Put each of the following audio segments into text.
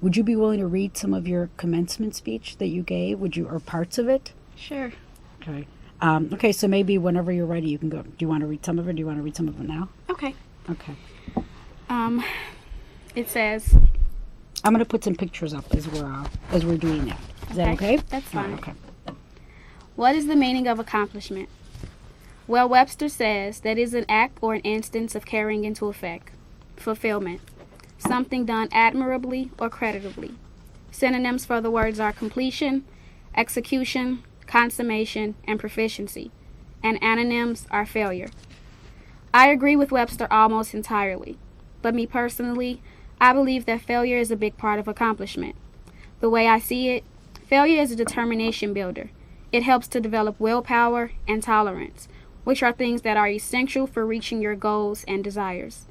Would you be willing to read some of your commencement speech that you gave? Or parts of it? Sure. Okay. Okay, so maybe whenever you're ready, you can go. Do you want to read some of it? Do you want to read some of it now? Okay. Okay. It says, I'm going to put some pictures up as we're doing that. Is that okay? That's fine. Okay. What is the meaning of accomplishment? Well, Webster says that is an act or an instance of carrying into effect, fulfillment, something done admirably or creditably. Synonyms for the words are completion, execution, consummation, and proficiency, and antonyms are failure. I agree with Webster almost entirely, but me personally, I believe that failure is a big part of accomplishment. The way I see it, failure is a determination builder. It helps to develop willpower and tolerance, which are things that are essential for reaching your goals and desires.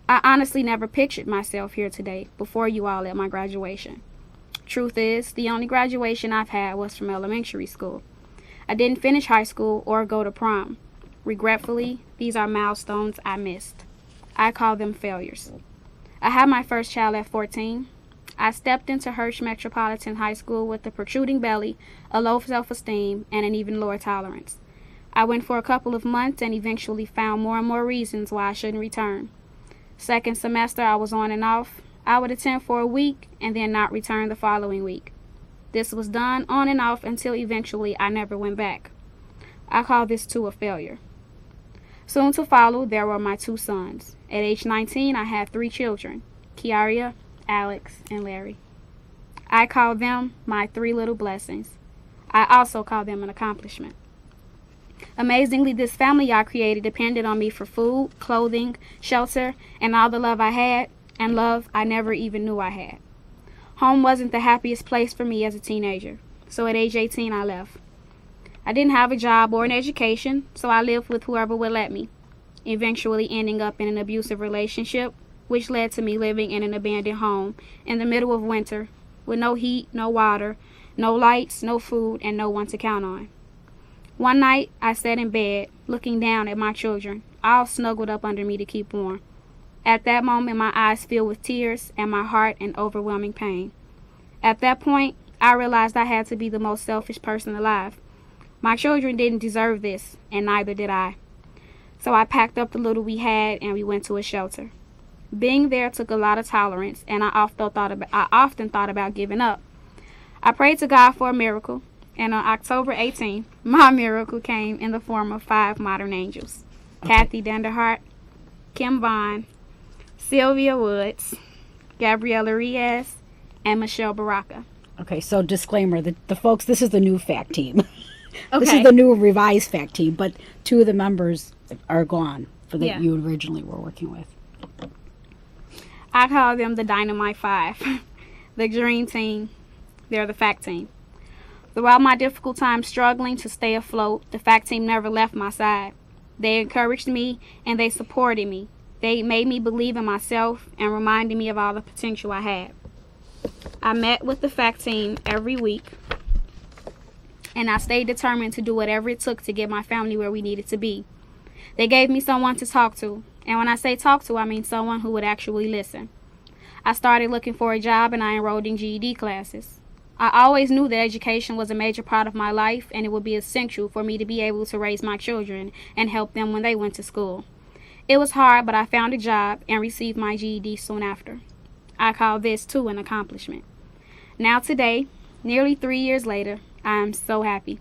I honestly never pictured myself here today before you all at my graduation. Truth is, the only graduation I've had was from elementary school. I didn't finish high school or go to prom. Regretfully, these are milestones I missed. I call them failures. I had my first child at 14. I stepped into Hirsch Metropolitan High School with a protruding belly, a low self-esteem, and an even lower tolerance. I went for a couple of months and eventually found more and more reasons why I shouldn't return. Second semester, I was on and off. I would attend for a week and then not return the following week. This was done on and off until eventually I never went back. I call this too a failure. Soon to follow, there were my 2 sons. At age 19, I had 3 children, Keanna, Alex, and Larry. I call them my 3 little blessings. I also call them an accomplishment. Amazingly, this family I created depended on me for food, clothing, shelter, and all the love I had, and love I never even knew I had. Home wasn't the happiest place for me as a teenager, so at age 18 I left. I didn't have a job or an education, so I lived with whoever would let me, eventually ending up in an abusive relationship, which led to me living in an abandoned home in the middle of winter with no heat, no water, no lights, no food, and no one to count on. One night, I sat in bed, looking down at my children, all snuggled up under me to keep warm. At that moment, my eyes filled with tears and my heart in overwhelming pain. At that point, I realized I had to be the most selfish person alive. My children didn't deserve this, and neither did I. So I packed up the little we had and we went to a shelter. Being there took a lot of tolerance, and I often thought about giving up. I prayed to God for a miracle, and on October 18th, my miracle came in the form of 5 modern angels. Okay. Kathy Denderhart, Kim Vaughn, Sylvia Woods, Gabriella Riaz, and Michelle Baraka. Okay, so disclaimer, the folks, this is the new fact team. Okay. This is the new revised fact team, but 2 of the members are gone that you originally were working with. I call them the Dynamite 5, the Dream Team. They're the fact team. Throughout my difficult time struggling to stay afloat, the fact team never left my side. They encouraged me and they supported me. They made me believe in myself and reminded me of all the potential I had. I met with the fact team every week, and I stayed determined to do whatever it took to get my family where we needed to be. They gave me someone to talk to, and when I say talk to, I mean someone who would actually listen. I started looking for a job and I enrolled in GED classes. I always knew that education was a major part of my life and it would be essential for me to be able to raise my children and help them when they went to school. It was hard, but I found a job and received my GED soon after. I call this too an accomplishment. Now today, nearly 3 years later, I am so happy.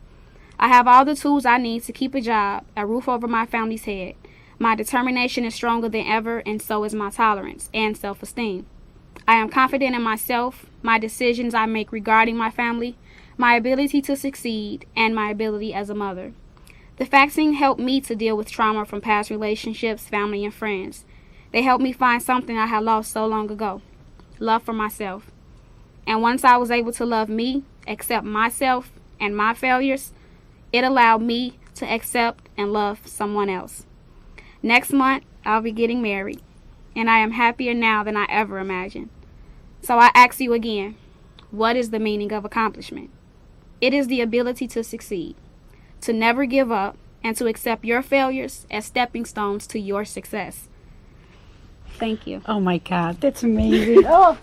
I have all the tools I need to keep a job, a roof over my family's head. My determination is stronger than ever, and so is my tolerance and self-esteem. I am confident in myself, my decisions I make regarding my family, my ability to succeed, and my ability as a mother. The vaccine helped me to deal with trauma from past relationships, family, and friends. They helped me find something I had lost so long ago, love for myself. And once I was able to love me, accept myself and my failures, it allowed me to accept and love someone else. Next month, I'll be getting married, and I am happier now than I ever imagined. So I ask you again, what is the meaning of accomplishment? It is the ability to succeed, to never give up, and to accept your failures as stepping stones to your success. Thank you. Oh my God, that's amazing. Oh.